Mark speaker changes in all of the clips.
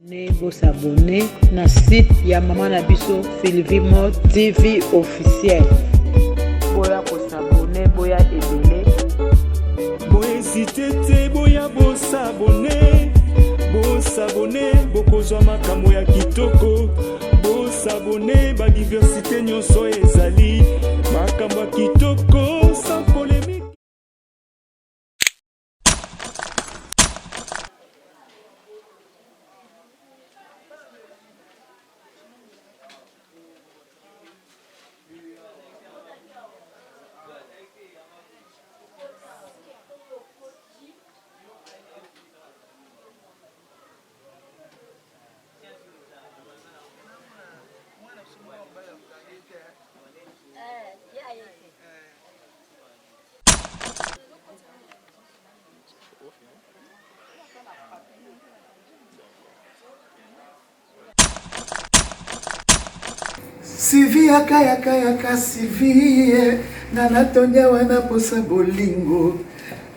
Speaker 1: Vous s'abonner na site ya maman na biso Sylvie Mode TV officiel. Boya ko s'abonner boya ebele.
Speaker 2: Boya hésiter boya bo s'abonner. Bo s'abonner bokozwa makambo ya kitoko. Bo s'abonner ba diversité nyonso ezali. Makambo ya kitoko sans polémique.
Speaker 3: Sylvie yaka Sylvie Nanatonya wana posa bolingo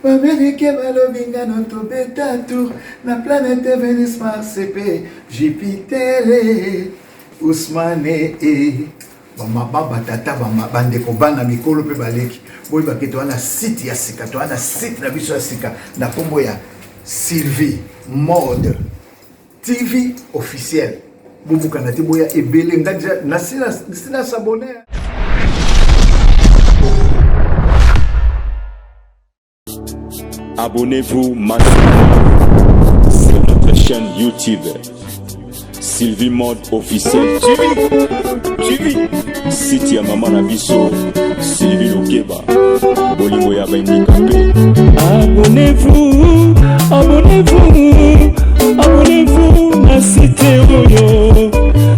Speaker 3: Bamerike balobinga no tobeta tour Na planète Vénus Mars et Jupiter Ousmane Bamba tata bande ko bana mikolo pe baleki boy baketo wana site ya sika to wana site na biso ya sika na kombo ya Sylvie Mode TV officiel. Bouboukanati boya ebele ngadja nasina s'abonner.
Speaker 2: Abonnez-vous massivement sur notre chaîne YouTube Sylvie Mode officiel TV site ya maman na biso Sylvie Lokeba bolingo ya bandikape. Abonnez-vous na site oyo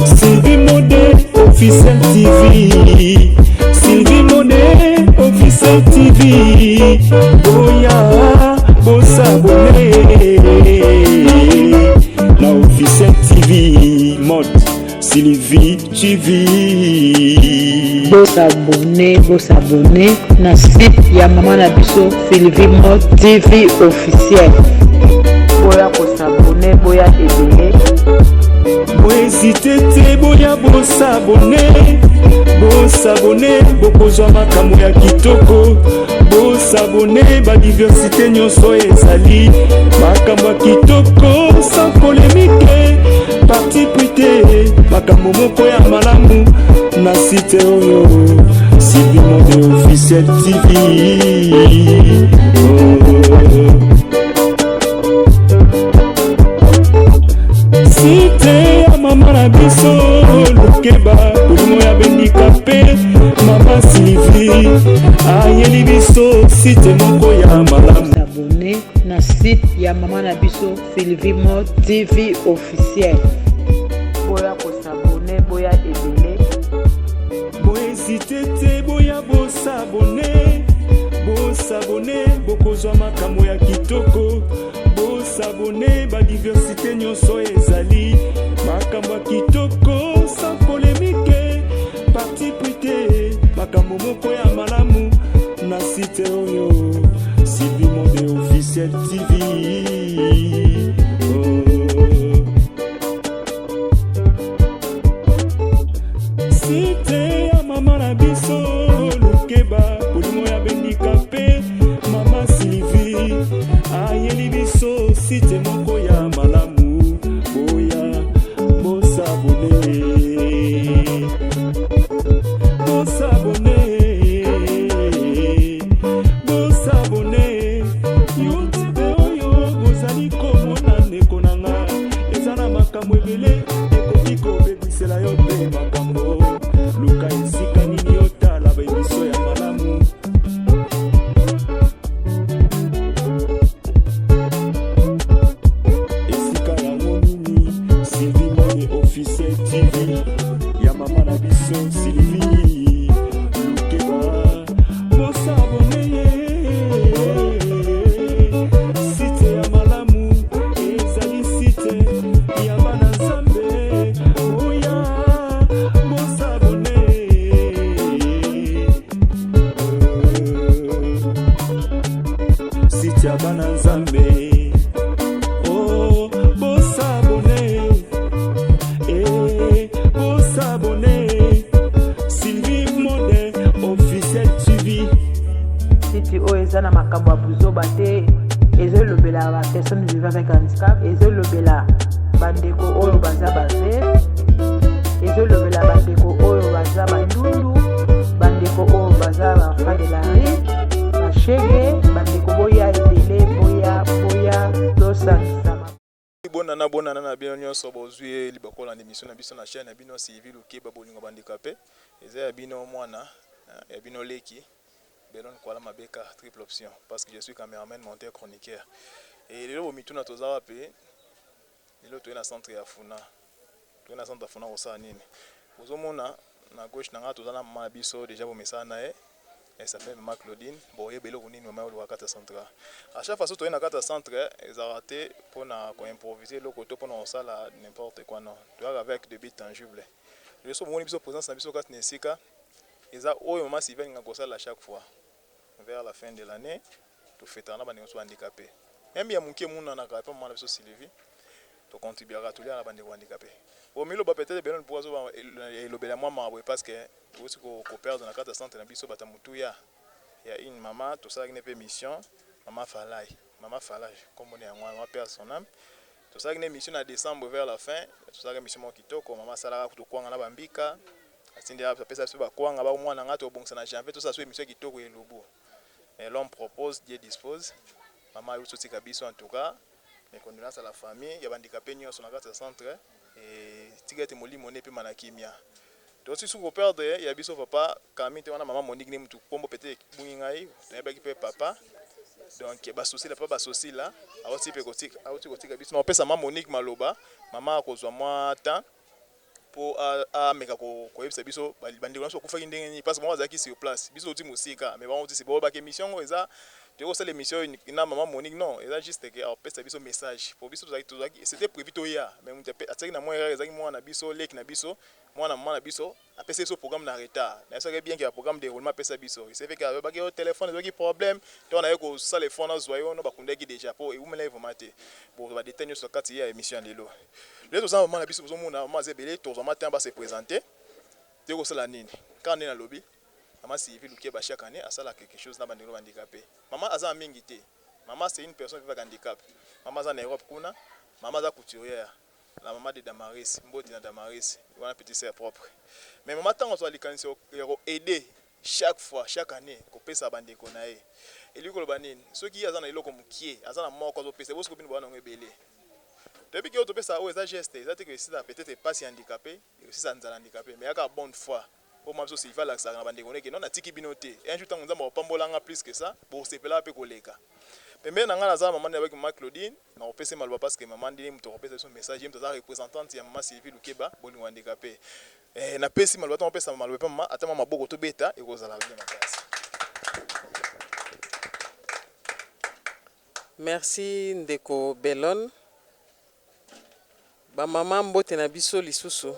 Speaker 2: Sylvie Mode officiel TV Sylvie Mode officiel TV boya s'abonner na officiel TV Mode Sylvie TV.
Speaker 1: S'abonner na site ya maman na biso Sylvie Mode TV officiel. Boya ko s'abonner boya ebele.
Speaker 2: Boya hésiter boya bo s'abonner bokozwa makambo ya kitoko. Bo s'abonner ba diversité nyonso ezali makambo ya kitoko sans polémique. Parti prité makambo moko ya malamu na site oyo Sylvie Mode officiel TV. Site ya mama na biso Lokeba bolingo ya bandikape mama Sylvie ayeli biso site moko ya malamu.
Speaker 1: S'abonner na site ya maman na biso Sylvie Mode TV officiel. Boya ko s'abonner boya ebele.
Speaker 2: Boya hésiter boya bo s'abonner bokozwa makambo ya kitoko. Bo s'abonner ba diversité nyonso ezali makambo ya kitoko sans polémique. Parti prité makambo moko ya malamu na site oyo Sylvie Mode officiel TV. Site ya mama na biso Lokeba bolingo ya bandikape mama Sylvie ayeli biso site moko ya malamu boya bo s'abonner YouTube oyo bozali komona ndeko nanga eza na makambo ebele ekoki kobebisela yo mpe makambo luka esika nini yotala baebiso ya malamu. Esika yango nini Sylvie Mode officiel TV ya mama na biso Sylvie Lokeba bo s'abonner. Site ya malamu ezali site ya bana Nzambe oya bo
Speaker 1: bandeko oyo baza bave, ezolobela bandeko oyo baza bandundu, bandeko oyo baza bafa de la rue, bashege, bandeko boya ebele, boya tosangisa.
Speaker 4: Bonana na bino nyonso bozwi libakola na émission na biso na chaîne na bino Sylvie Lukeba bolingo bandikape eza ya bino mwana ya bino leki Belon Kwala Mabeka triple option parce que je suis caméraman monteur chroniqueur et lelo bomituna tozawa pe lelo to na centre ya Funa osala nini bozomona na gauche na nga tozana mama biso déjà bomesana nae. Elle s'appelle Maman Claudine. Bon, il y a des gens qui ont été centre. À chaque fois que tu es dans le centre, ils ont raté pour improviser le côté pour nous faire n'importe quoi. Non, tu vois avec des buts tangibles. Les gens qui sont présents dans le centre, ils ont eu un moment Sylvain à chaque fois. Vers la fin de l'année, tu fais un peu de handicapé. Même si il y a des gens qui ont été Sylvie, tu contribueras à tout le monde handicapé. Au milieu, peut-être que pour le parce que aussi qu'on perd dans la carte de centre na biso batamutuya ya une maman tout ça une mission maman Falai comme on est en moi perd son âme tout ça une mission en décembre vers la fin tout ça une mission kitoko maman sala ko kwanga na bambika atinde ya pesa so ba kwanga ba mwana ngato bongsa na janvier tout ça so mission kitoko et lobo et l'homme propose Dieu dispose maman yo sotika biso en tout cas mes condoléances à la famille ya bandikapé nyo sur la carte de centre et tigate molimo ne pe manakimia. Donc si vous perdez, il y a biso papa quand même maman Monique ni mutu pombo peut-être bungingai, tu pas qui peut papa. Donc ba souci là pas ba souci là, a aussi pe kotika, a aussi kotika biso. On peut sa maman Monique maloba, maman ko zo moi temps pour a meka ko yebisa biso bandi ko so ko fa ndenge ni parce que moi zaki sur place. Biso ti musika, mais bon on dit c'est bon ba émission eza tu vois, c'est l'émission, na maman Monique, non, il a juste que on peut savoir son message. Pour biso c'était prévu tout hier, mais on a attaqué na moi na biso, lek na biso, moi na biso, après c'est ce programme na retard. Na ça bien qu'il y a programme de déroulement pesa biso. Il s'est fait que ba au téléphone, il y a problème, tu on a ko ça les fonds zoyo no ba kunda ki déjà pour et vous me lève maté. Bon, va détenir sur 4 hier émission de l'eau. Les deux ans na biso zo na maman zebele, to zo matin ba se présenter. Tu ko sala nini? Quand on est dans le lobby maman Sylvie Lukeba chaque année, elle a quelque chose dans le handicapé. Maman a mingité. Maman c'est une personne qui a un handicap. Maman est en Europe, maman est couturière. La maman de Damaris, Mbodi de Damaris, elle a un petit sœur propre. Mais maman tant qu'on soit aider chaque fois, chaque année, qu'on peut s'abandonner qu'on a. Et lui qu'on banine, ceux qui ont un élo comme qui, ils ont un mort quand on peut, c'est vous ce que vous avez belé. Depuis que vous avez ça, vous avez geste, vous avez que c'est peut-être pas si handicapé, et aussi ça nous a handicapé, mais il y a une bonne foi. Pour moi, il va l'accès à bandégoné, non, à tiki binoté. Et un jour, on a pas plus que ça, pour se peler un peu collègue. Mais maintenant, on a maman avec Maman Claudine, on a passé mal parce que maman dit que tu as son message, tu as représentante, maman Sylvie Lukeba, bon handicapé. Et on a passé mal, on a passé mal, maman, attends, maman, beaucoup de bêta, et vous allez bien ma place.
Speaker 5: Merci Ndeko Belon. Ba maman mbote na biso lisusu.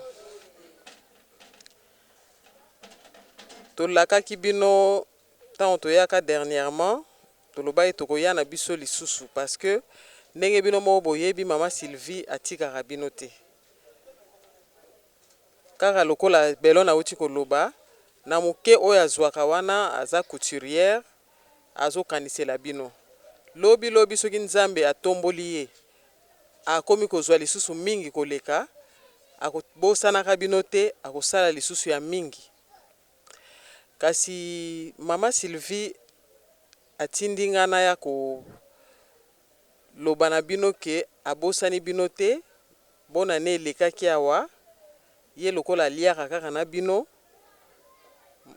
Speaker 5: Tolakaki bino tant toyaka dernièrement toloba tokoya na biso lisusu parce que ndenge bino mo boyebi maman Sylvie atikaka bino te kaka lokola Belon auti koloba na moke oyo azwaka wana aza couturière azokanisela bino lobi soki nzambe atomboli ye akomi kozwa lisusu mingi koleka akobosanaka bino te akosala lisusu ya mingi. Kasi Mama Sylvie atindi ngana ya ko lobana bino ke abosani bino te bona ne lekaki awa ye lokola liaka kaka na bino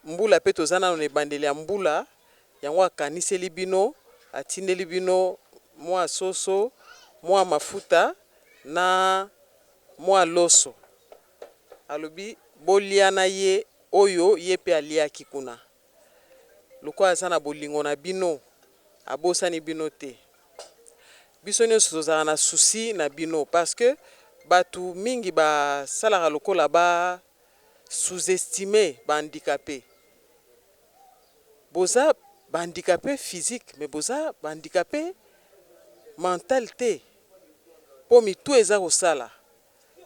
Speaker 5: mbula pe tozana no ebandeli ya mbula yango akaniseli bino atindeli bino mwa soso mwa mafuta na mwa loso alobi boliana ye oyo ye pe aliaki kuna loko azana bolingo na bino abosani bino te biso nyonso tozala na souci na bino parce que batu mingi basalaka lokola ba sous-estimé ba handicapé boza ba handicapé physique mais boza ba handicapé mental te po mitu eza kosala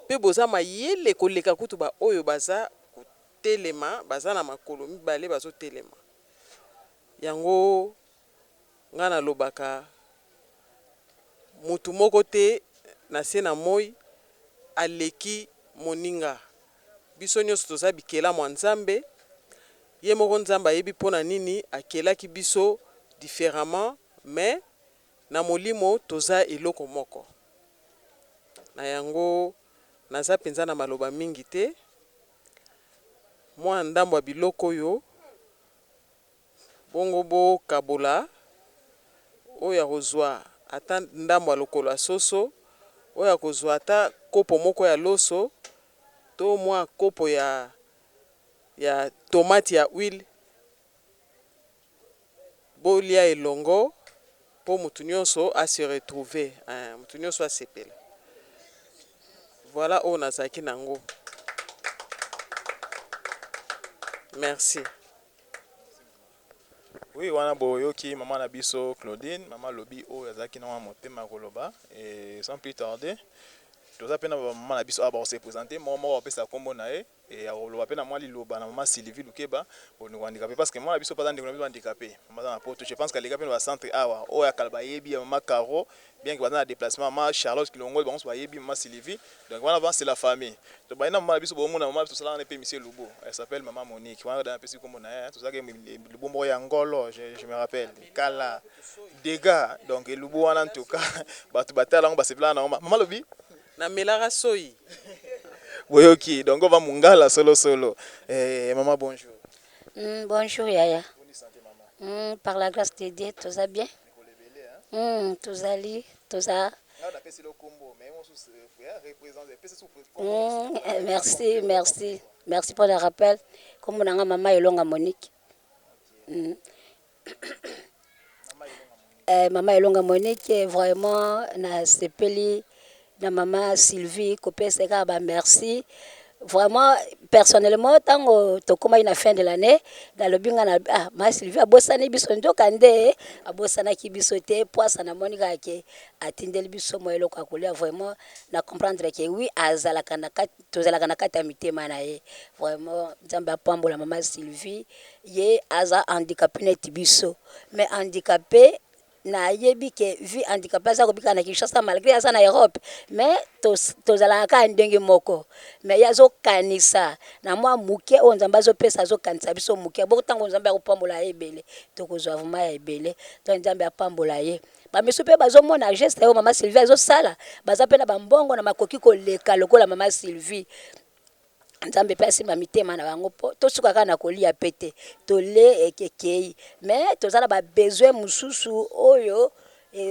Speaker 5: pe boza mayele koleka kutu ba oyo baza telema baza na makolo mibale bazo telema yango ngana lobaka mutu moko te na se na moi aleki moninga biso nyonso toza bikela mwa nzambe ye moko nzambe ayebi mpona nini akelaki biso différemment mais na molimo toza eloko moko na yango naza penza na maloba mingi te mwa ndambo ya biloko oyo bongo bokabola oyo ya kozwa ata ndambo ya lokolo ya soso oyo ya kozwa ata kopo moko ya loso to mwa kopo ya tomate ya huile bolia elongo po mutu nyonso ase retrouver mutu nyonso asepela voilà oyo nazalaki nango. Merci.
Speaker 4: Oui, wana boyoki maman na biso Claudine, maman lobi o yazaki na motema koloba et sans plus tarder, toza pena maman na biso aba on s'est présenté, maman va pesa kombo na e et oloba pena moi liloba na maman Sylvie Lukeba, on handicapé parce que moi na biso pas ndeko na biso handicapé. Maman na poto, je pense que les gars pena centre awa o ya kalba yebi maman Caro, bien que dans déplacement maman Charlotte Kilongo bon so yebi maman Sylvie. Donc voilà c'est la famille. Donc ba na maman biso bo mona maman biso sala na pe monsieur Lubo. Elle s'appelle maman Monique. Wana dans pesi kombo na e, tout ça que Lubo mo ya ngolo, je me rappelle. Kala dégâts donc Lubo wana en tout cas batu batala ngo ba se plan na maman lobi
Speaker 5: na melara soyi.
Speaker 4: Oui, ok. Donc on va mungala solo. Maman, bonjour.
Speaker 6: Bonjour, Yaya. Par la grâce de Dieu, tout va bien. Tout allait, tout ça. Merci pour le rappel. Comme on a maman Elonga Monique. Maman Elonga Monique, vraiment, na sepeli. Na maman Sylvie Kopese ba merci vraiment personnellement tant to koma ina fin de l'année dans le binga na ma Sylvie abosani biso ndokande abosana ki biso te poisa na monika ke atindeli biso moyelo kwa kolia vraiment na comprendre que oui azala kana tozala kana kata mitema na ye vraiment nzamba pambola maman Sylvie ye aza handicapé net biso mais handicapé na yebi ke vie handicapé za kobika na Kinshasa malgré aza na Europe mais tozala ka ndenge moko mais yazo kanisa na mwa muke o nzamba zo pesa zo kanisa biso muke boko tango nzamba kopambola ebele tokozwa vraiment ya ebele to nzamba apambola ye ba miso pe bazo mona geste yo maman Sylvie azo sala baza pe na bambongo na makoki koleka lokola maman Sylvie nzambe pesi ma mitema na bango po to suka kana kolia pete to le ekekei mais tozala ba besoin mususu oyo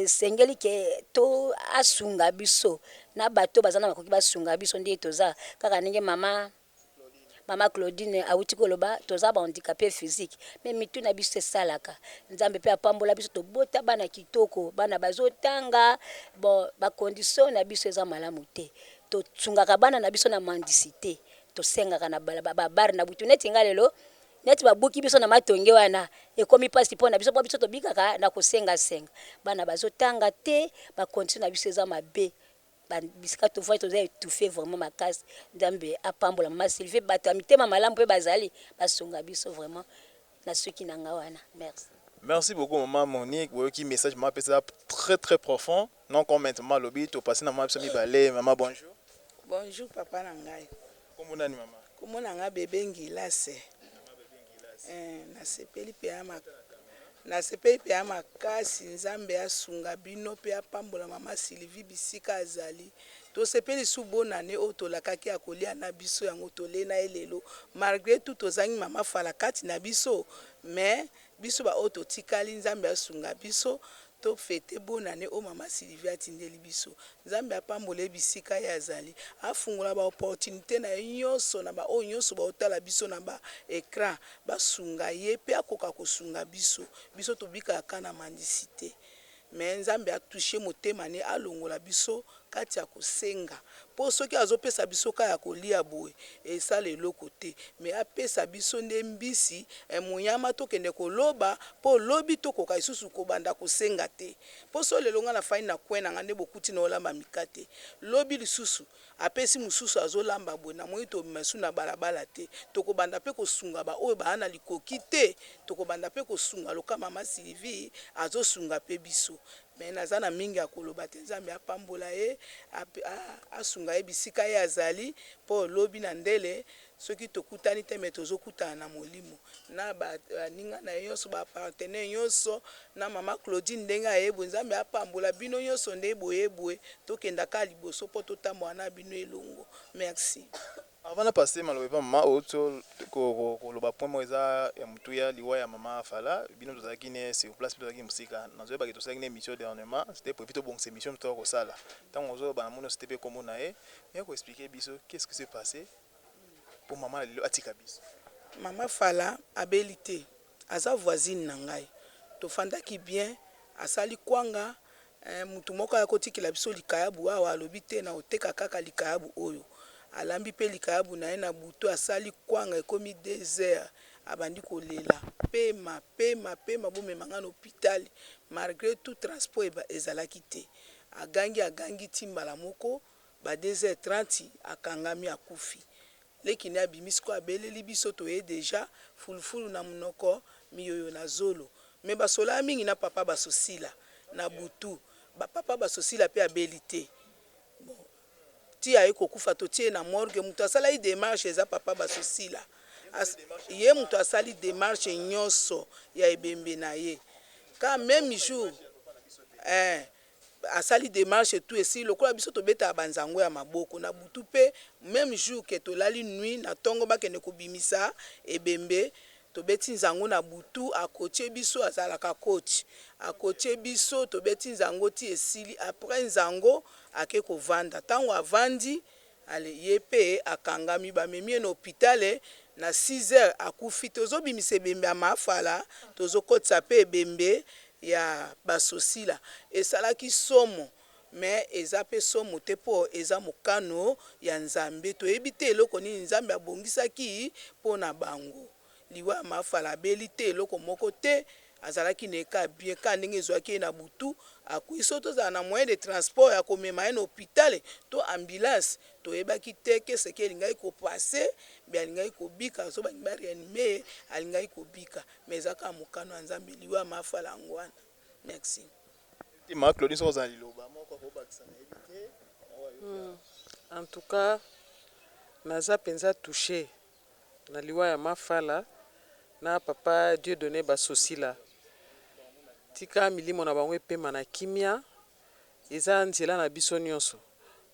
Speaker 6: sengeli ke to asunga biso na bato bazana makoki basunga biso ndi toza kaka ninge mama Claudine awuti koloba toza ba handicapé physique mais mitu na biso salaka nzambe pe apambola biso to bota bana kitoko bana bazotanga bon ba condition na biso eza malamu te to tsunga bana na biso na mendicité to senga kana bar na butu neti ngalelo neti babuki biso na matonge wana ekomi pasi pona biso po biso to bikaka na kosenga bana bazotanga te ba condition na biso eza mabe ba bisika to voit to za étouffé vraiment makasi ndambe apambola mama Sylvie bata mitema malamu pe bazali basunga biso vraiment na soki nanga wana
Speaker 4: merci beaucoup maman Monique boyoki message m'a passé très très profond non commentement lobby to passer na mama biso mi balé maman
Speaker 7: bonjour papa nangai
Speaker 4: comment nani maman
Speaker 7: comment nanga bébé ngilase nasepeli pe ya makasi nzambe asunga bino pe apambola mama Sylvie bisika azali tosepeli su bonane oyo tolakaki akolia na biso yango tole na elelo malgré tout tozangi mama fala kati na biso mais biso ba oyo totikali nzambe asunga biso to fete bonane o mama Sylvie atindeli biso nzambe apambola bisika ya azali afungola ba opportunité na nyonso na ba o nyonso ba otala biso na ba écran basunga ye pe akoka kosunga biso to bika kana mandicité mais nzambe a touché motema ne alongola biso kati ya kosenga po soki azopesa biso ka ya kolia boye esala eloko te mais apesa biso nde mbisi monyama tokende koloba po lobi tokoka isusu kobanda kosenga te po so lelo nga na fai na kwena nga nde bokuti na olamba mikate lobi lisusu apesi mususu azolamba boye na moi to masu na balabala te tokobanda pe kosunga ba oyo baana likoki te tokobanda pe kosunga loka mama Sylvie azosunga pe biso me naza na mingi ya koloba te nzambe apambola ye asunga ye bisika ye azali mpo lobi na ndele soki tokutani te me tozokutana na molimo na baninga na ye nyonso bapartenere nyonso na mama Claudine ndenge ayebwe nzambe apambola bino nyonso nde boyebwe tokendaka liboso mpo totambola na bino elongo. Merci.
Speaker 4: Avant de passer malheureusement maman auto koloba point mo eza ya mutu ya liwa ya mama Fala bino tozalaki ne sur place tozalaki musika nazoye ba to une émission dernièrement c'était pour éviter bon ces émission to ko sala tant ozo ba mono c'était comme na e mais ko expliquer biso qu'est-ce qui s'est passé pour maman atika biso.
Speaker 7: Mama Fala abilité aza voisine na ngai tofandaki bien asali kwanga mutu moko ya kotikila biso likayabu awa alobi te na oteka kaka likayabu oyo alambi pe likayabu na ye na butu asali kwanga ekomi 2 heures abandi kolela pema bomemanga na hôpital malgré tout transport ezalaki te agangi timbala moko ba 2h30 akangami akufi leki na bimisi ko abeleli biso toye deja fulufulu na munoko miyoyo na zolo me basola mingi na papa basosila na butu papa basosila pe abelite ti aye kokufa to tie na morgue mutu asala démarche eza papa basosila ye mutu asali démarche nyonso ya ebembe na ye ka même jour asali démarche tout esi lokola biso tobeta banzango ya maboko na butu pe même jour ke tolali nuit na tongo bakende kobimisa ebembe tobeti nzango na butu akotie biso azalaka coach akotie biso tobeti nzango ti esili après nzango ake kovanda tango avandi ale yepe akangami bamemi na hôpital na 6 heures akufi tozobimisa ebembe ya mafala tozokotisa pe ebembe ya basosila esalaki somo mais eza pe somo te po eza mokano ya nzambe toyebi te eloko nini nzambe abongisaki po na bango liwa mafala beli te eloko moko te azalaki neka bien ka ndenge ezwaki na butu akuiso tozala na moyen de transport ya komema ye na hôpital to ambulance toyebaki te ke seke elingai kopase be alingai kobika so balingi bareanime alingai kobika mais ezaka mokano ya nzambe liwa mafala ngwana. Merci.
Speaker 4: Ma Claudine so za liloba moko ko bakisa na ebite.
Speaker 5: En tout cas naza penza touché na liwa ya mafala na papa Dieu donné basosila tika milimo na bango epema na kimia eza nzela na biso nyonso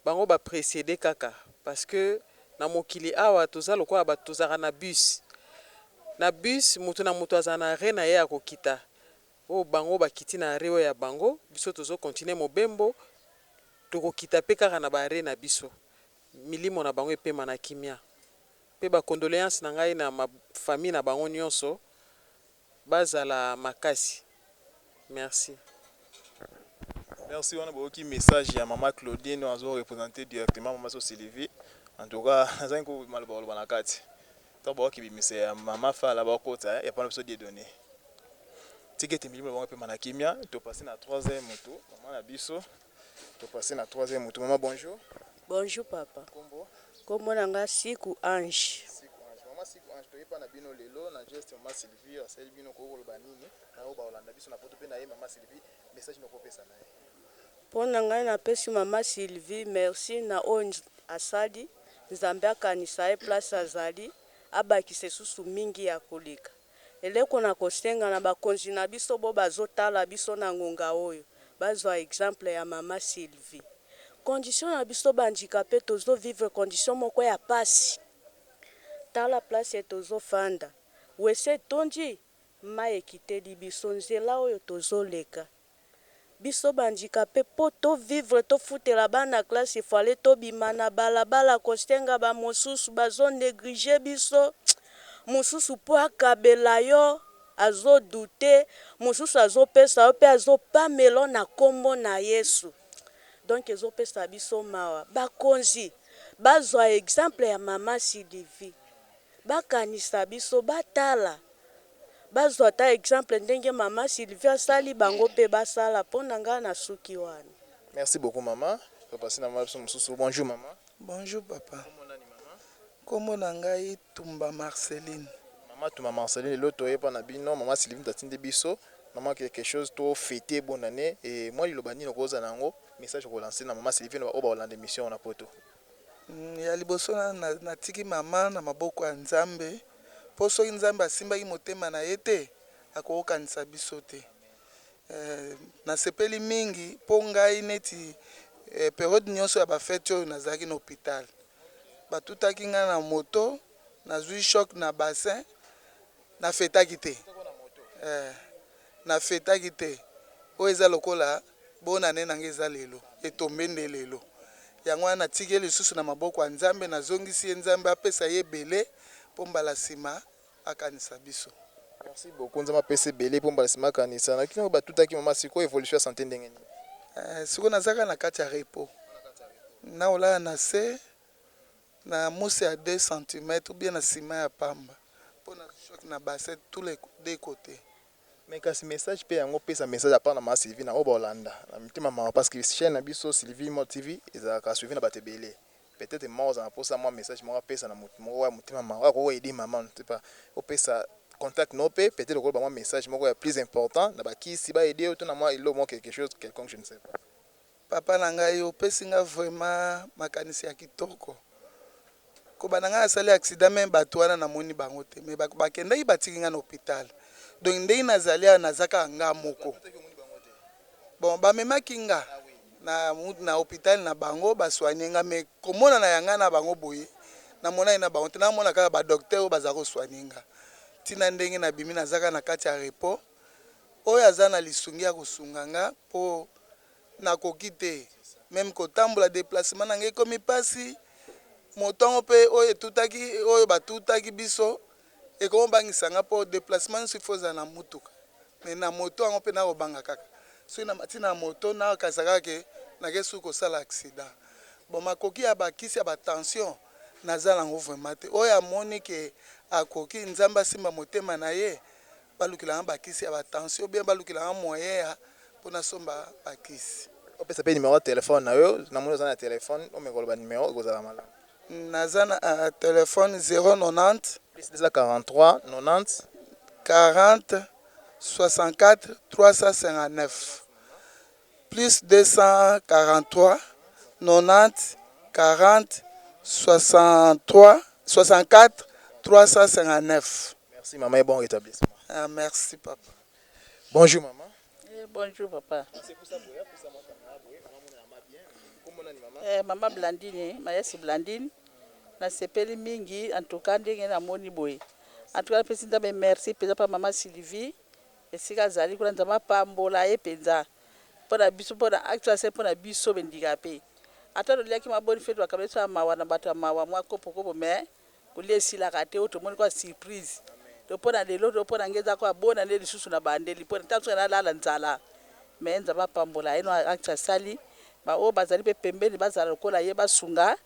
Speaker 5: bango ba précédé kaka parce que na mokili awa toza lokola batozaka na bus mutu na mutu aza na re na ye akokita o bango bakiti na re ya bango biso tozo continuer mobembo tokokita pe kaka na ba re na biso milimo na bango epema na kimia pe ba condoléances na ngai na ma famille na bango nyonso bazala makasi. Merci.
Speaker 4: Merci, on a beaucoup de messages à maman Claudine, nous avons représenté directement maman Sylvie. En tout cas, nous avons mal parlé dans la carte. Tant bon qui message maman fa là-bas côté, il y a pas besoin de donner. Ticket est milieu on peut manakimia, tu passer na 3e moto, maman na biso. Tu passer na 3e moto. Maman bonjour.
Speaker 8: Bonjour papa.
Speaker 4: Kombo.
Speaker 8: Kombo nanga Siku Ange.
Speaker 4: Maman Siku Ange to yepa na bino lelo na geste maman Sylvie, asali bino ko koloba nini? Na oba olanda biso na poto pe na ye maman Sylvie, message no kopesa na ye.
Speaker 8: Pona ngai na pesi mama Sylvie merci na onje asali nzambe akanisa ye place azali abakise susu mingi ya koleka eleko na kosenga na bakonzi na biso bo bazotala biso na ngonga oyo bazwa exemple ya mama Sylvie condition na biso bandikape tozo vivre condition moko ya pasi tala place tozo fanda wese tonji mai ekiteli biso nzela oyo tozo leka biso bandikape po to vivre to futela bana classe ifale to bimana balabala kostenga ba mosusu bazo négliger biso mosusu po akabela yo azo douter mosusu azo pesa yo pe azo pamelo na kombo na Yesu donc ezo pesa biso mawa bakonzi bazwa exemple ya mama Sylvie bakanisa biso batala bazwa ta exemple ndenge mama Sylvie sali bango pe basala pona nga na suki wana.
Speaker 4: Merci beaucoup maman. On va passer na maman mususu. Bonjour maman.
Speaker 9: Bonjour papa. Comment na ngai Tumba Marceline.
Speaker 4: Maman Tumba Marceline l'autre yepa na bino maman Sylvie tatinde biso maman quelque chose to fêter bonne année et moi le bani nokoza nango message ko lancer na maman Sylvie na ba Hollande émission na poto.
Speaker 9: Ya liboso na tiki mama na maboko ya Nzambe po soki Nzambe asimbaki motema na ye te akokanisa biso te. Nasepeli mingi po ngai neti periode nyonso ya bafete oyo nazalaki na hôpital batutaki nga na moto nazwi choc na bassin nafetaki te nafetaki te oyo eza lokola bona ne nanga eza lelo etombe nde lelo yango wana natiki lisusu na maboko ya Nzambe nazongisi ye Nzambe apesa ye ebele po mbala nsima akanisa biso.
Speaker 4: Merci beaucoup nzama pese belé pour mbala kanisa na kino batutaki mama siko évolution ya santé ndenge nini.
Speaker 9: Siko nazaka na kati ya repos na olala na se na mousse ya 2 cm ou bien na ciment ya pamba pour na choc na bassin tous les deux côtés.
Speaker 4: Mais kasi message pe yango pesa message à part na ma Sylvie na oba Hollande na mitima maman parce que chaîne na biso Sylvie Mo TV ezaka suivi na batebele peut-être moi za pour ça moi message moi pesa na mutima maman ko aider maman ne sais pas au pesa contact no pe peut-être ko ba moi message moko ya plus important na ba ki si ba aider auto na moi il mo quelque chose quelconque je ne sais pas.
Speaker 9: Papa na ngai opesi nga vraiment makanisi ya kitoko ko bananga asali accident même bato wana na moni bango te mais bakendaki batiki nga na hôpital donc ndenge nazali nazaka nga moko bon bamemaki nga na hôpital na bango basoigne nga mais komona na yanga na bango boye na mona na bango te na mona kaka ba docteur oyo baza kosoigne nga tina ndenge na bimi nazaka na kati ya repos oyo aza na lisungi ya kosunga nga po nakoki te même kotambola déplacement na ngai komi pasi motongo pe oyo etutaki oyo batutaki biso ekomobangisa nga po déplacement nso ifoza na mutuka mais na moto yango mpe nakobanga kaka soki na matina na moto nakakasa kaka ke nakesuki kosala accident bon makoki ya bakisi ya batension naza nango vraiment te oyo amoni ke akoki Nzambe asimba motema na ye balukilanga bakisi ya batension bien balukilanga moyen ya mpona somba bakisi.
Speaker 4: Opesa pe numéro de téléphone na yo na moni oza na téléphone omekoloba numéro ekozala malamu.
Speaker 9: Naza na téléphone 090
Speaker 4: plus 43 90
Speaker 9: 40 64 359 plus 243 90 40 63 64 359.
Speaker 4: Merci maman et bon rétablissement.
Speaker 9: Merci papa.
Speaker 4: Bonjour maman.
Speaker 10: Bonjour papa. Maman Blandine, Mayesi Blandine. Na sepeli mingi en tout cas ndenge na moni boye. En tout cas président be merci peza pa maman Sylvie. Esika zali kuna nzama pambola ye penza. Pona biso pona actuellement pona biso bendikape. Ata lolaki maboni fetu akabetsa mawa na bato mawa mwa kopo mais kulesila kate oto moni kwa surprise. To pona lelo to pona ngeza kwa bona le lisusu na bandeli pona tantu na lala nzala. Mais nzama pambola eno actuellement sali ba o bazali pe pembeni bazala lokola ye basunga.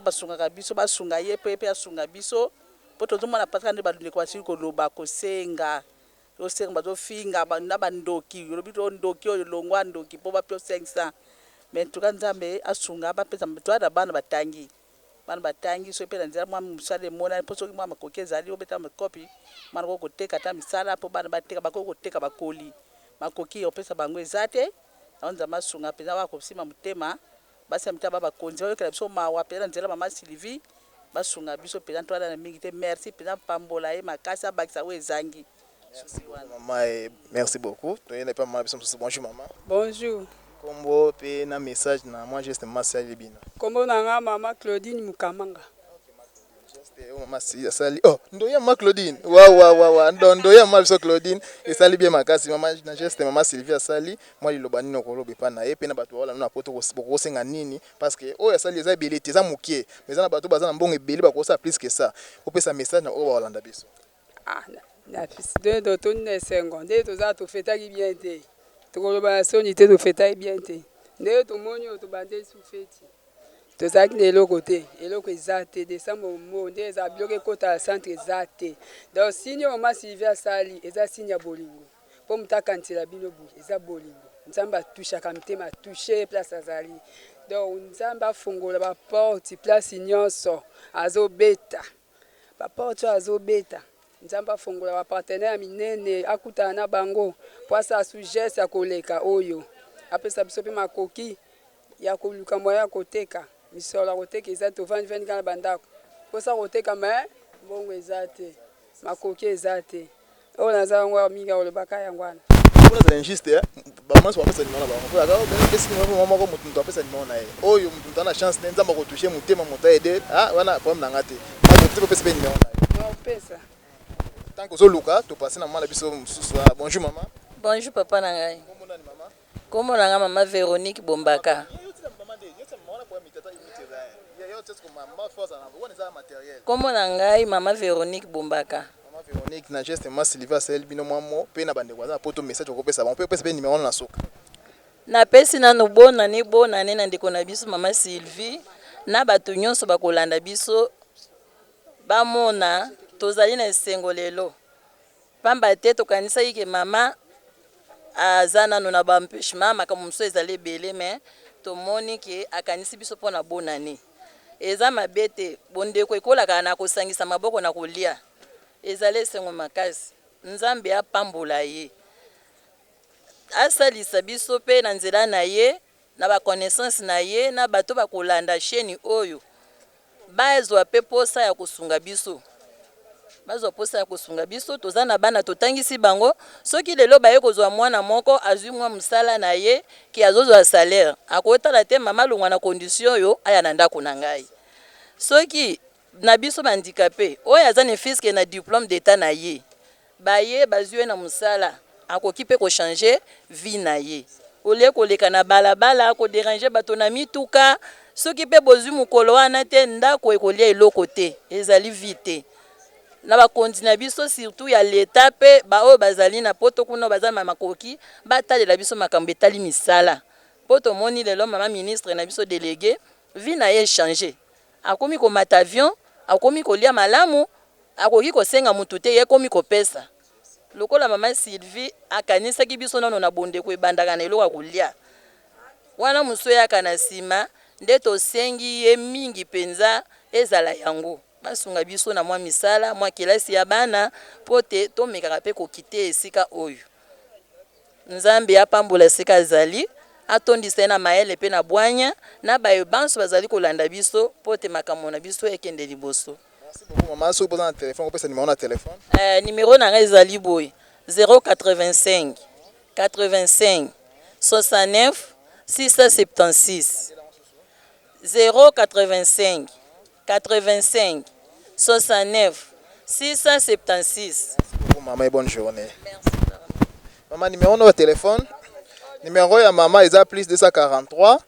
Speaker 10: Basunga kabiso basunga ye pepe asunga biso poto zomona patka nde balunde kwa siko loba kosenga osenga bazo finga bana bandoki lobito ndoki oyo longwa ndoki po ba pio 500 mais tuka Nzambe asunga ba pesa mtwada bana batangi so pela nzira mwa musale mona po soki mwa makoke zali obeta makopi mana ko koteka ta misala po bana bateka bako koteka bakoli makoki opesa bango ezate onza masunga pena wako sima mutema basi mtaba bakonzi oyo kala biso mawa pena nzela mama Sylvie basunga biso pena twala na mingi te merci pena pambola ye makasa bakisa we zangi.
Speaker 4: Maman merci beaucoup. Toyena pas maman biso bonjour maman.
Speaker 11: Bonjour.
Speaker 4: Kombo pe na message na moi juste Masali bina.
Speaker 11: Kombo na nga mama Claudine Mukamanga.
Speaker 4: Mama Sali. Oh, ndoya mama Claudine. Wa ndoya mama biso Claudine. Esali bien makasi mama na juste mama Sylvia Sali. Moi lilobani no kolobe pa na ye pe na bato wala na poto ko senga nini parce que oya Sali eza belité za mukie. Mais na bato baza na mbongo ebele ba ko sa plus que ça. Opesa message na oba Hollande biso.
Speaker 11: Ah na fils de d'automne ne seconde to za to fetaki bien te. To koloba soni te to fetaki bien te. Nde to moni to bande sou feti. To zaki ne eloko te, eloko ezate décembre mo nde eza bloqué kota centre ezate. Donc signe mama Sylvia Sali eza signe bolingo. Po mutaka ntila bino bu eza bolingo. Nzamba toucha kamtema toucher place azali. Donc nzamba fongola ba porte place nyonso azobeta. Ba porte azobeta. nzambe afongola bapartenaire minene akutana na bango po asala sugeste ya koleka oyo apesa biso mpe makoki ya koluka moya ya koteka misolo ya koteka eza tovandi kaka na bandako mposa koteka me mbongo eza te makoki eza te oyo naza yango mingi olobaka yango wana
Speaker 4: mpona injuste bamasi bapesa nimero na bango esi nimero moko moto apesa nimero na ye oyo moto na chance ne nzambe akotouche motema moto aede wana problème na nga te te popesa mpe nimero na ye
Speaker 11: opesa
Speaker 4: tant que ozoluka topase na mama na biso mosusu. Bonjour mama.
Speaker 12: Bonjour papa na ngai. Kombo na ngai mama Véronique Bombaka. Kombo na ngai mama Véronique Bombaka.
Speaker 4: Mama Véronique na geste ma Sylvie asel bino mwamo pe na bande kwaza poto message okopesa bon pe pesa pe numéro na soka.
Speaker 12: Na pesi na no bona ne na ndeko na biso mama Sylvie na bato nyonso bakolanda biso bamona tozali na esengo lelo pamba te tokanisa yike mama aza nano na bampeshema makambo mosusu ezali ebele me tomoni ke akanisi biso mpona bonane eza mabe te bondeko ekolaka na kosangisa maboko na kolia ezali esengo makasi nzambe apambola ye asalisa biso mpe na nzela na ye na bakonaissance na ye na bato bakolanda sheni oyo bazwa mpe posa ya kosunga biso bazwa posa ya kosunga biso toza na bana totangisi bango soki lelo baye kozwa mwana moko azwi mwa msala na ye ki azozwa salaire akotala te mama longwa na condition oyo aya na ndako na ngai soki na biso bandikape oyo aza ne fiske na diplôme d'état na ye baye bazwi na msala akoki mpe kochange vie na ye olie koleka na balabala koderange bato na mituka soki mpe bozwi mokolo wana te ndako ekolia eloko te ezali vie te na bakondi na biso surtout ya leta pe baoyo bazali na poto kuna bazali na makoki batalela biso makambo etali misala poto moni lelo mama ministre na biso délégué vie na ye changer akomi komata avion akomi kolia malamu akoki kosenga mutu te ye komi kopesa lokola mama Sylvie akanisaki biso nano na bondeko ebandaka na eloko kolia wana muso yaka na sima nde tosengi ye mingi penza ezala yango basunga biso na mwa misala mwa kelasi ya bana pote tomekaka pe kokite esika oyo nzambe apambola esika azali atondisa na maele pe na bwanya na bayo banso bazali kolanda biso pote makambo na biso ekende liboso.
Speaker 4: Merci beaucoup maman. So posa na téléphone kopesa numéro na téléphone
Speaker 12: numéro na ngai ezali boy 085 85 69 676 085 85 69 676.
Speaker 4: Maman et bonne journée. Merci. Maman, numéro de téléphone. Numéro ya maman est plus 243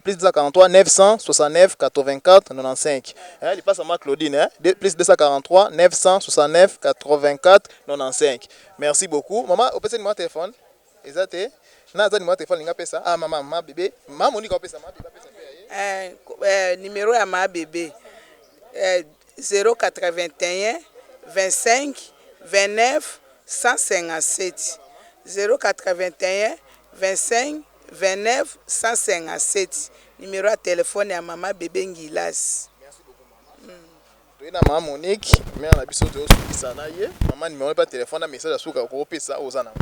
Speaker 4: plus 243 969 84 95. Il passe à ma Claudine, hein? Plus 243 969 84 95. Merci beaucoup. Maman, au petit numéro de téléphone. Exact. Na za numéro de téléphone linga pesa. Ah maman, ma bébé. Maman Monica pesa ma bébé.
Speaker 7: Numéro ya ma bébé 081 25 29 157 081 25 29 157 numéro ya téléphone ya mama bébé Ngilas.
Speaker 4: Merci beaucoup maman. Maman Monique, mère na biso to sukisa na ye. Maman numéro pas téléphone na message asuka ko pesa ozana.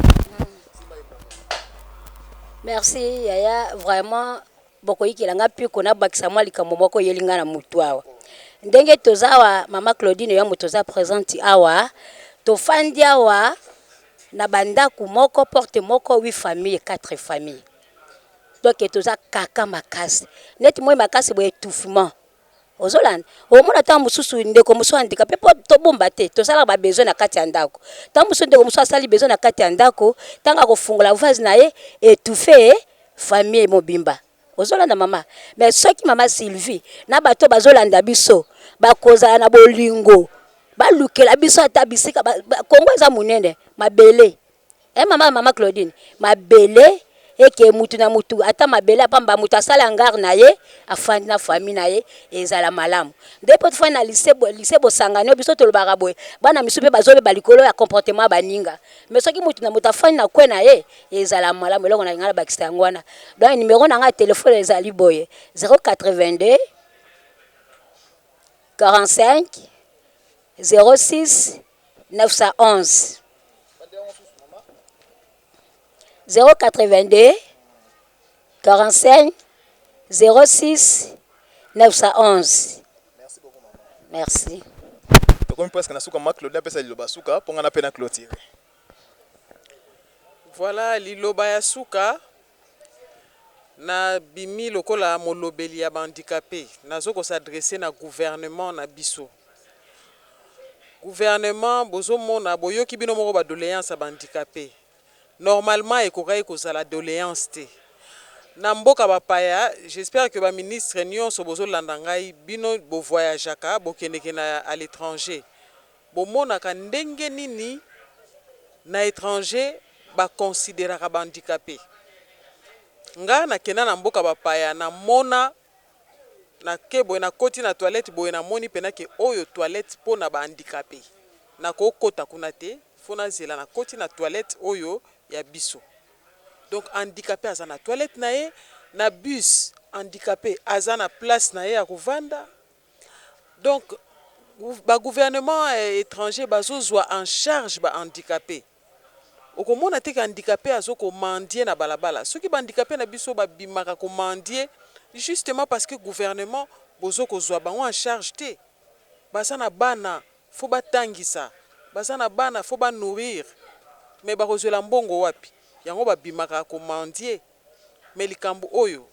Speaker 6: Merci yaya vraiment bokoyi kilanga piko na bakisa mwa likambo moko yelinga na mutu awa. Ndenge tozawa mama Claudine ya mutoza présente awa tofandi awa na bandako moko porte moko 8 familles 4 familles. Donc toza kaka makasi. Neti moi makasi bo étouffement. Ozolanda omona ta mususu ndeko musu andika pe to bomba te tosala ba besoin na kati ya ndako. Ta musu ndeko musu asali besoin na kati ya ndako tanga kofungola vase na ye étouffer famille mobimba. Ozolanda mama mais soki mama Sylvie na bato bazolanda biso bakoza na bolingo balukela biso ata bisika Kongo eza munene mabele mama Claudine mabele eke mutu na mutu ata mabele apamba mutu asala ngar na ye afandi na famille na ye ezala malamu ndipo tofani na lycée bosangano biso tolobaka boye bana misu pe bazobe balikolo ya comportement baninga mais soki mutu na mutu afandi na kwe na ye ezala malamu eloko na ngala bakista yango wana donc numéro na nga téléphone ezali boye 082 45 06 911 082 45 06 911.
Speaker 4: Merci beaucoup, maman.
Speaker 6: Merci.
Speaker 4: Comme presque na suka Claudia pesa liloba suka ponga na pena clôture.
Speaker 5: Voilà liloba ya suka na bimi lokola molobeli ya handicapé nazo ko s'adresser na gouvernement na biso. Gouvernement bozo mona boyoki bino moko ba doléance ba handicapé. Normalement ekokai kozala doléance te. Na mboka bapaya, j'espère que ba ministre nyonso bozo landa ngai bino bo voyageaka bo kendeke na à l'étranger. Bo monaka ndenge nini na étranger ba considérera ba handicapé. Nga na kena na mboka bapaya na mona na kebo na koti na toilette boye na moni pena ke oyo toilette pona ba handicapé. Na ko kota kuna te, fona zela na koti na toilette oyo ya biso. Donc handicapé aza na toilette na ye, na bus handicapé aza na place na ye ya kovanda. Donc ba gouvernement étranger bazozwa en charge ba handicapé. Okomona te ka handicapé azo ko mandie na balabala. Soki ba handicapé na biso ba bimaka ko mandie justement parce que gouvernement bozo ko zwa bango en charge te. Baza na bana fo batangisa, baza na bana fo ba nourrir. Mais ba kozela mbongo wapi? Yango ba bimaka ko mandie. Mais likambo oyo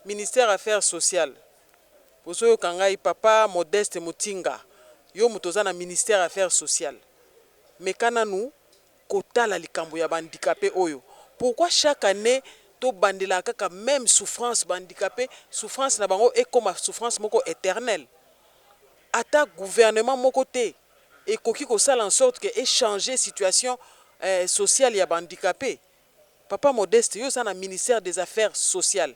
Speaker 5: ministère affaires sociales bozo yo kangai papa Modeste Mutinga yo mutoza na ministère affaires sociales. Mais kana nous kotala likambo ya handicapé oyo. Pourquoi chaque année to bandela kaka même souffrance handicapé, souffrance na bango et comme souffrance moko éternelle. Ata gouvernement moko te et koki ko sala en sorte que échanger situation sociale ya handicapé. Papa Modeste yo ça na ministère des affaires sociales.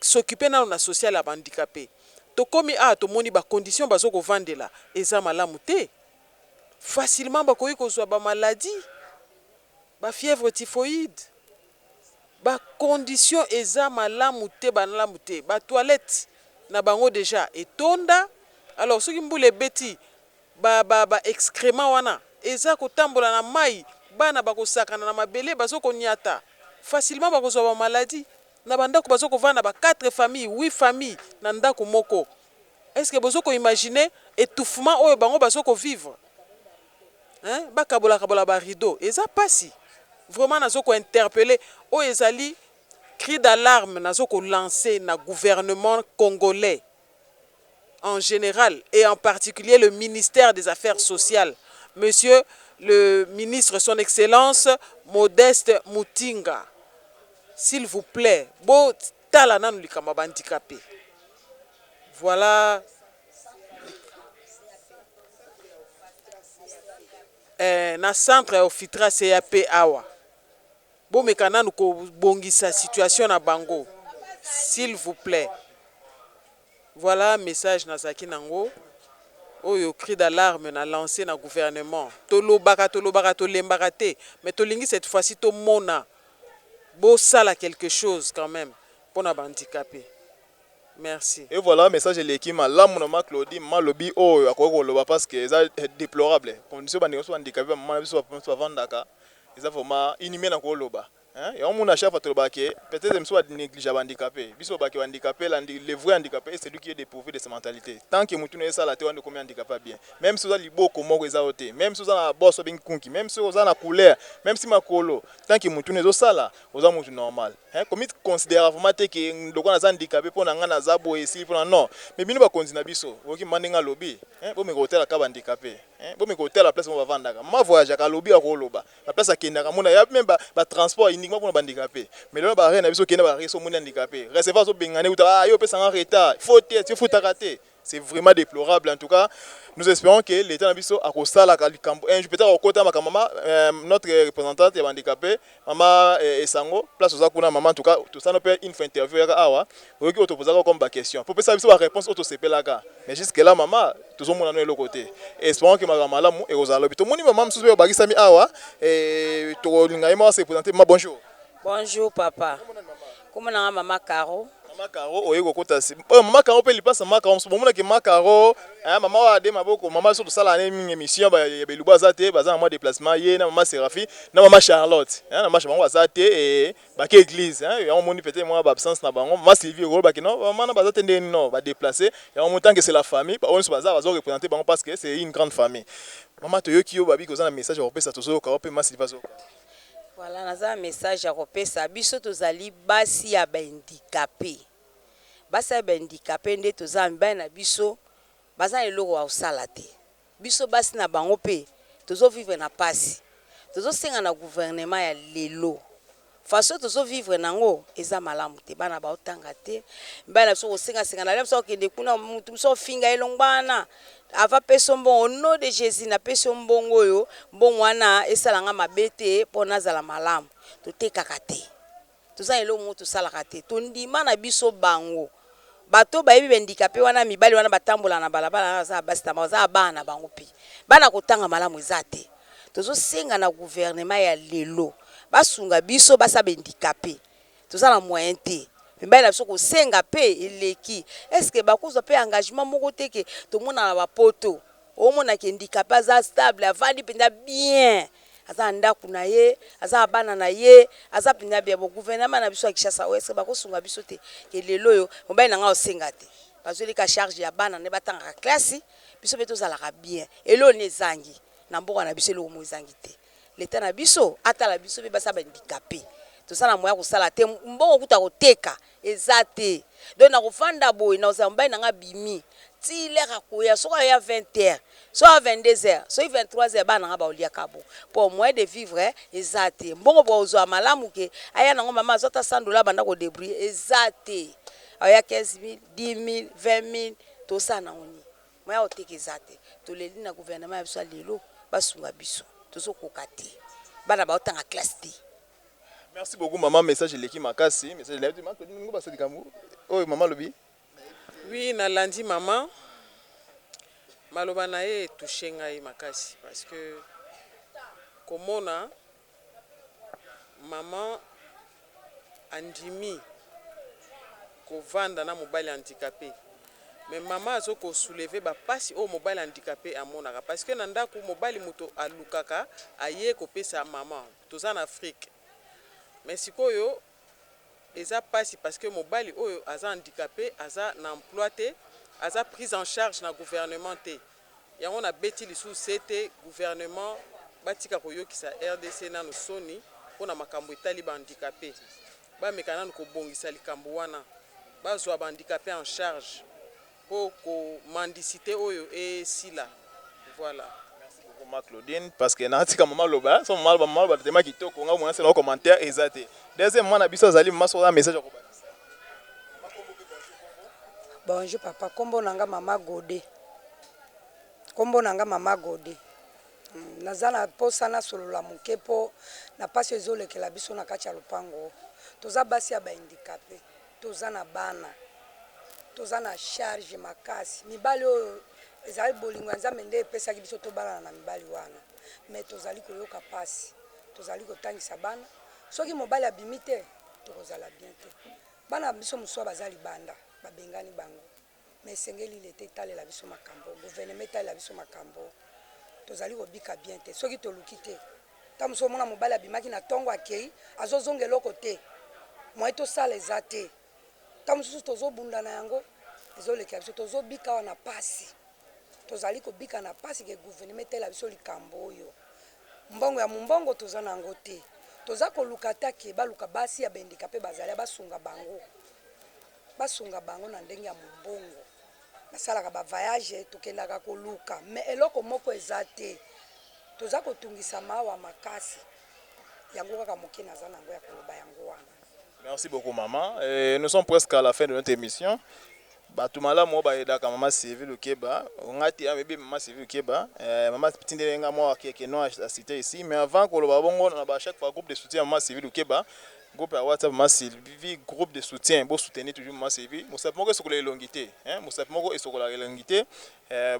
Speaker 5: S'occuper na na social ya handicapé. To komi a to moni ba condition bazo ko vandela eza malamu te. Facilement bakoki kozwa ba maladie, ba fièvre typhoïde, ba condition eza malamu te banalamu te, ba toilette na bango déjà etonda. Alors soki mbule beti ba excrément wana eza kotambola na mai bana bakosakana na mabele bazoko nyata facilement bakozwa ba maladie na bandako bazoko vanda ba 4 familles 8 familles na ndako moko. Est-ce que bozoko imaginer étouffement oyo bango bazoko vivre? Hein, bakabola kabola ba rideau eza pasi. Vraiment nazoko interpeller o ezali cri d'alarme nazoko lancer na gouvernement congolais en général et en particulier le ministère des Affaires sociales. Monsieur le ministre son excellence Modeste Mutinga, s'il vous plaît, bo tala nanu likamba handicapé. Voilà. Na centre ofitra CAP awa. Bo mekana nu ko bongisa situation na bango. S'il vous plaît. Voilà message na zaki nango. Oyo cri d'alarme na lancé na gouvernement. Tolobaka tolembaka te, mais tolingi cette fois-ci to mona. Bo sala quelque chose quand même pour na handicapé. Merci.
Speaker 4: Et voilà, message de l'équipe, là, mon Claudie, ma lobby, oh, à quoi on parce que c'est déplorable. Condition de handicapé, ma vie soit vendaka, c'est vraiment inhumé dans le loba. Et on a chef à Tolobake, peut-être que soit négligeable handicapé. Biso baki handicapé, le vrai handicapé, c'est lui qui est dépourvu de ses mentalités. Tant que mutu ne ça la théorie de combien handicapé bien. Même si vous avez beaucoup mo rezaoté, même si vous avez boss bien kunki, même si vous avez la couleur, même si ma colo, tant que mutu ne ça là, vous avez mutu normal. Comme il considère vraiment que le gars handicapé pour n'anga zabo ici pour non. Mais bino ba konzina biso, oki mandinga lobby, bo me hotel ka handicapé. Bo me hotel la place on va vendre. Ma voyage ka lobby à Koloba. La place à Kendaka mona ya même ba transport uniquement pour handicapé. Mais là ba rien na biso kenda ba reso mona handicapé. Recevoir so bengane uta yo pesa en retard. Faut rater. C'est vraiment déplorable en tout cas. Nous espérons que l'État Nabiso a constaté la peut-être au côté de maman, notre représentante est handicapée, maman Esango, place aux akuna maman en tout cas, tout ça nous peut une fois interview avec Awa, vous qui poser comme question. Pour ça la réponse auto CP là mais jusque là maman, tout le monde est de côté. Espérons que maman là et aux alobis. Tout le monde maman sous bagi sami Awa et tout l'ingaïma se présenter. Bonjour.
Speaker 13: Bonjour papa. Comment on a maman Caro?
Speaker 4: Maman Caro oye kokota si maman Caro pe lipasa maman Caro so bomona ke maman Caro maman wa de maboko maman so to sala na émission ba beluba zate baza na déplacement ye na maman Séraphie na maman Charlotte na maman bango azate et ba ke église ya on moni peut-être moi ba absence na bango maman Sylvie rôle ba ke non maman na bazate ndé non ba déplacer ya on montant que c'est la famille ba on so baza représenter bango parce que c'est une grande famille maman to yoki yo babi ko za na message ko pesa to so ka pe maman Sylvie zo.
Speaker 13: Voilà, naza message à kopesa biso tozali basi ya handicapé. Basi ya handicapé nde tozali bana biso baza eloko wa osala te. Biso basi na bango pe tozo vivre na pasi. Tozo senga na gouvernement ya lelo. Faso tozo vivre nango eza malamu te bana ba otanga te. Bana biso kosenga senga na biso kende kuna mutu so finga elongbana. Ava peso mbongo au nom de Jésus na peso mbongo yo mbongo wana esalanga mabete po nazala malamu totekaka te toza elo mutu salaka te tondima na biso bango bato bayebi handicapé wana mibali wana batambola na balabala za basta maza bana bango pi bana kotanga malamu eza te tozo senga na gouvernement ya lelo basunga biso basa handicapé toza na moyen te mibali na biso kosenga pe eleki est-ce que bakozwa pe engagement moko te ke tomona na bapoto omona ke handicapé aza stable avandi penda bien aza ndako na ye aza bana na ye aza penda bien bo gouvernement na biso ya Kinshasa est-ce que bakosunga biso te ke lelo yo mobali na nga osenga te bazoli ka charge ya bana ne batanga classe biso beto zalaka bien elo ne zangi na mboka na biso lo mo zangi te l'état na biso atala biso be basa ba handicapé tosala moya kosala te mbongo kuta koteka eza te donc na kofanda boy na ozamba na nga bimi ti leka koya soka ya 20h so à 22h so 23h bana nga ba olia kabo pour moyen de vivre eza te mbongo bo ozwa malamu ke aya nango mama azota $100 banda ko débrouiller eza te aya 15000 10000 20000 tosala na oni moya oteka eza te toleli na gouvernement ya biso lelo basunga biso tozokoka te bana ba otanga classe te.
Speaker 4: Merci beaucoup maman, message leki makasi, message leki maman, ngo basa dikamu. Oh maman lobi.
Speaker 5: Oui, na lundi maman. Maloba na ye touché ngai makasi parce que komona maman andimi kovanda na mobile handicapé. Mais maman azo ko soulever ba pasi au mobile handicapé amonaka parce que na ndako mobile moto alukaka aye ko pesa maman. Toza na Afrique. Mais sikoyo eza pasi parce que mobali oyo aza handicapé aza na emploi te aza prise en charge na gouvernement te yango na beti lisu c'était gouvernement batika koyokisa RDC nanu soni pona makambo etali ba handicapé ba mekana ko bongisa likambo wana bazwa ba handicapé en charge pour ko mendicité oyo et sila voilà.
Speaker 4: Claudine parce que na tika maman loba so maman ba tema kitoko nga mwana sena commentaire ezate deuxième mwana biso azali maso na message ko batisa.
Speaker 14: Bonjour papa kombo nanga mama Godé. Kombo nanga mama Godé. Nazana posa na solo la mukepo na pasi ezolekela biso na kati ya lupango. Toza basi ya ba handicapé. Toza na bana. Toza na charge makasi. Mibali oyo ezali bolingo nzambe nde epesaki biso tobalana na mibali wana mais tozali koyoka pasi tozali kotangisa bana soki mobali abimi te tokozala bien te bana biso mosusu bazali banda babengani bango mais esengeli lete etalela biso makambo gouvernement etalela biso makambo tozali kobika bien te soki toluki te ta mosusu omona mobali abimaki na ntongo akei azozonga eloko te moye tosala eza te ta mosusu tozobunda na yango ezolekela biso tozobika wana pasi tozali kobika na pasi ke gouvernement tela biso likambo oyo mbongo ya mumbongo toza nango te toza koluka take baluka basi ya handicapé bazali basunga bango na ndenge ya mumbongo basalaka ba voyage tokendaka koluka mais eloko moko eza te toza kotungisa mawa makasi yango kaka moke naza nango ya koloba yango wana.
Speaker 4: Merci beaucoup maman. Nous sommes presque à la fin de notre émission. Batumala mo ba edaka mama Sylvie Lukeba ngati ya bébé mama Sylvie Lukeba mama tindelenga mo akeke no a cité ici mais avant ko lo babongo na ba chaque fois groupe de soutien mama Sylvie Lukeba groupe à WhatsApp mama Sylvie groupe de soutien pour soutenir toujours mama Sylvie mo sap moko esokola elongité hein mo sap moko esokola elongité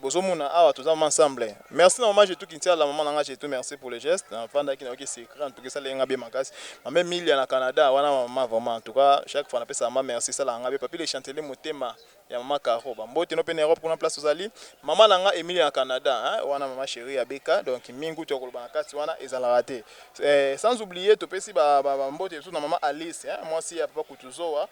Speaker 4: bozomona awa toza ensemble. Merci na maman j'ai tout kintia la maman nanga j'ai tout merci pour le geste. Enfant qui na OK secret en tout cas ça lenga bien makasi. Maman Milia na Canada wana maman vraiment en tout cas chaque fois na pesa maman merci ça la nga papi le chanteler motema ya maman Caro bambote no pe na Europe kuna place ozali maman nanga Emilia na Canada hein wana maman chérie ya Beka donc mingu to ko ba kati wana ezala raté. Sans oublier to pesi ba mbote tout na maman Alice hein moi aussi ya papa Kutuzoa.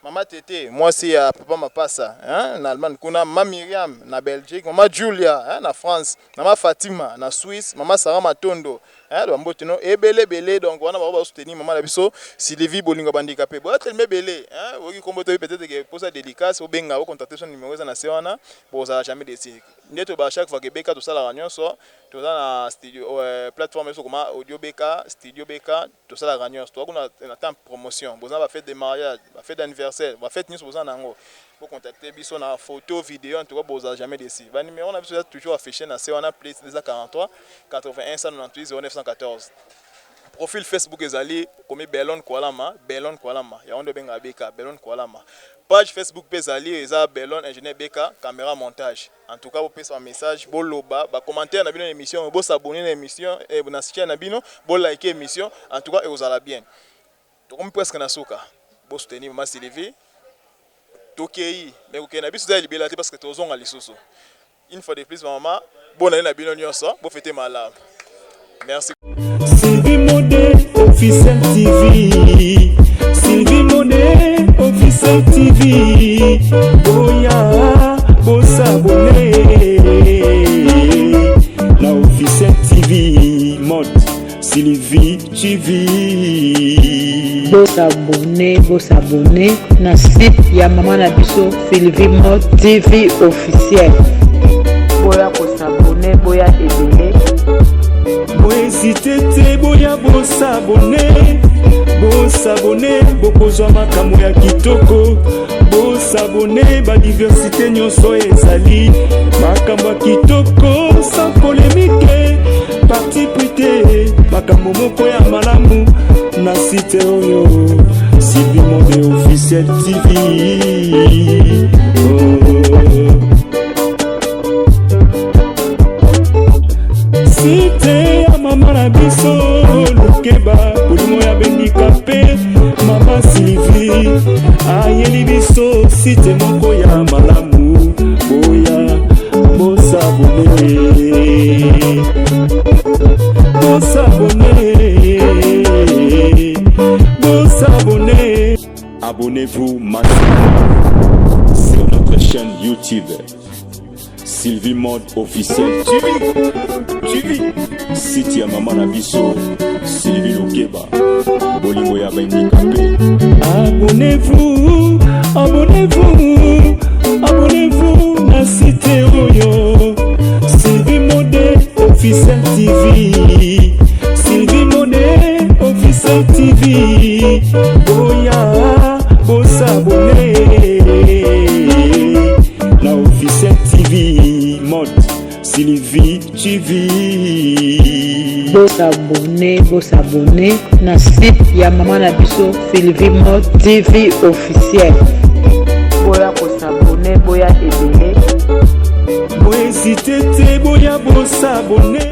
Speaker 4: Maman Tété, moi aussi à papa Mapassa, hein, en Allemagne, kuna maman Myriam, na Belgique, maman Julia, hein, na France, maman Fatima, na Suisse, maman Sarah Matondo, hein, donc botino belé, donc on va soutenir maman la biso, Sylvie Bolingo bandicapé, bon tellement belé, hein, vous qui combatez peut-être que pour ça dédicace, au benga, au contacter son numéro na sewana, bon ça jamais décidé. Neto ba chaque fois que Beka tout ça la réunion so, tout ça na studio plateforme so comme audio Beka, studio Beka, tout ça la réunion, toi on a temps promotion, bon ça va faire des mariages, va faire d'anniversaire, va faire news pour ça nango. Pour contacter biso na photo, vidéo, en tout cas bon ça jamais décidé. Va numéro on a besoin toujours affiché na sewana place 43 81 198 0914. Profil Facebook ezali comme Belon Kualama, ya onde benga Beka, Belon Kualama. Page Facebook ezali eza Belon ingénieur Beka, caméra montage. En tout cas vous pouvez un message, boloba, ba commentaire na bino émission, bo s'abonner na émission et na chaîne na bino, bo liker émission. En tout cas et vous allez bien. Donc on presque na soka. Bo soutenir maman Sylvie. Tokei, mais vous na biso za libela parce que tozonga lisusu. Une fois de plus maman, bonne année na bino nyonso, bo fêter malamu. Merci.
Speaker 2: Sylvie Modé, officiel TV. Sylvie Modé, officiel TV. Boya, bossa bonnet. La officiel TV, mode Sylvie TV.
Speaker 1: Bossa bonnet. Na site ya maman na biso Sylvie Mode TV officiel. Boya bossa bonnet, boya ebele.
Speaker 2: Bohésitete boya bosabone bokozwa makambo ya kitoko bosabone badiversité nyonso ezali makambo ya kitoko sans polémique parti prité makambo moko ya malamu na site oyo Sylvie Mode officiel TV. Site ya mama na biso Lukeba Polimo ya bendikape Mama Sylvie ayeli biso site moko ya malamu boya bosabone. Abonnez-vous maintenant sur notre chaîne YouTube Sylvie Mode officiel TV. Site ya mama na biso Sylvie Lukeba Bolingo ya bendikape. Abonnez-vous na site oyo Sylvie Mode officiel TV. Sylvie Mode officiel TV. Boya bosabone la officiel TV mode Sylvie TV.
Speaker 1: Bosabone na site ya maman na biso Sylvie Mode TV officiel. Boya bosabone, boya ebele.
Speaker 2: Bohésitete boya bosabone.